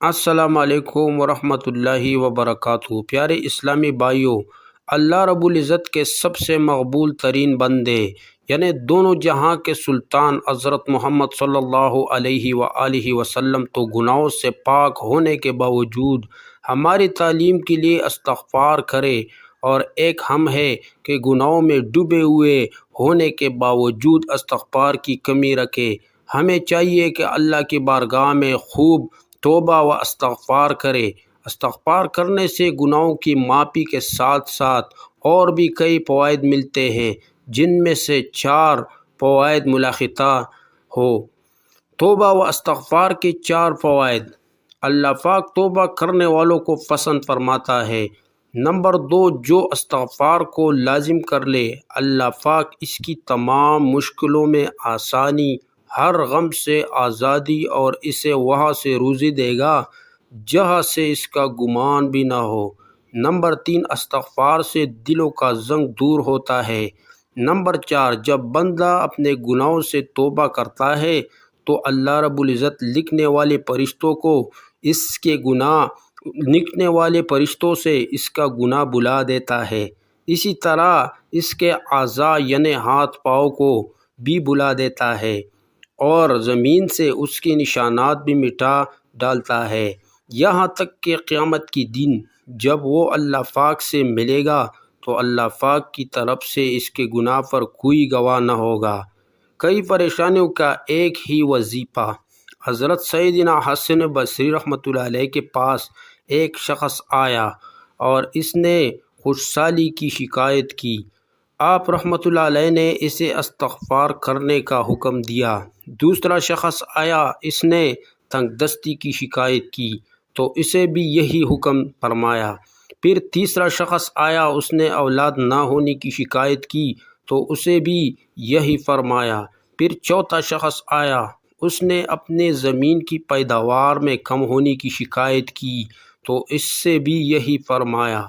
السلام علیکم ورحمۃ اللہ وبرکاتہ۔ پیارے اسلامی بھائیوں، اللہ رب العزت کے سب سے مقبول ترین بندے یعنی دونوں جہاں کے سلطان حضرت محمد صلی اللہ علیہ وآلہ وسلم تو گناہوں سے پاک ہونے کے باوجود ہماری تعلیم کے لیے استغفار کرے، اور ایک ہم ہے کہ گناہوں میں ڈوبے ہوئے ہونے کے باوجود استغفار کی کمی رکھے۔ ہمیں چاہیے کہ اللہ کی بارگاہ میں خوب توبہ و استغفار کرے۔ استغفار کرنے سے گناہوں کی معافی کے ساتھ ساتھ اور بھی کئی فوائد ملتے ہیں، جن میں سے 4 فوائد ملاحظہ ہو۔ توبہ و استغفار کے 4 فوائد۔ اللہ پاک توبہ کرنے والوں کو پسند فرماتا ہے۔ نمبر 2، جو استغفار کو لازم کر لے، اللہ پاک اس کی تمام مشکلوں میں آسانی، ہر غم سے آزادی اور اسے وہاں سے روزی دے گا جہاں سے اس کا گمان بھی نہ ہو۔ نمبر 3، استغفار سے دلوں کا زنگ دور ہوتا ہے۔ نمبر 4، جب بندہ اپنے گناہوں سے توبہ کرتا ہے تو اللہ رب العزت لکھنے والے فرشتوں سے اس کا گناہ بلا دیتا ہے۔ اسی طرح اس کے اعضاء یعنی ہاتھ پاؤں کو بھی بلا دیتا ہے، اور زمین سے اس کے نشانات بھی مٹا ڈالتا ہے، یہاں تک کہ قیامت کی دن جب وہ اللہ پاک سے ملے گا تو اللہ پاک کی طرف سے اس کے گناہ پر کوئی گواہ نہ ہوگا۔ کئی پریشانیوں کا ایک ہی وظیفہ۔ حضرت سیدنا حسن بصری رحمۃ اللہ علیہ کے پاس ایک شخص آیا اور اس نے خشکسالی کی شکایت کی۔ آپ رحمۃ اللہ علیہ نے اسے استغفار کرنے کا حکم دیا۔ دوسرا شخص آیا، اس نے تنگ دستی کی شکایت کی تو اسے بھی یہی حکم فرمایا۔ پھر تیسرا شخص آیا، اس نے اولاد نہ ہونے کی شکایت کی تو اسے بھی یہی فرمایا۔ پھر چوتھا شخص آیا، اس نے اپنے زمین کی پیداوار میں کم ہونے کی شکایت کی تو اس سے بھی یہی فرمایا۔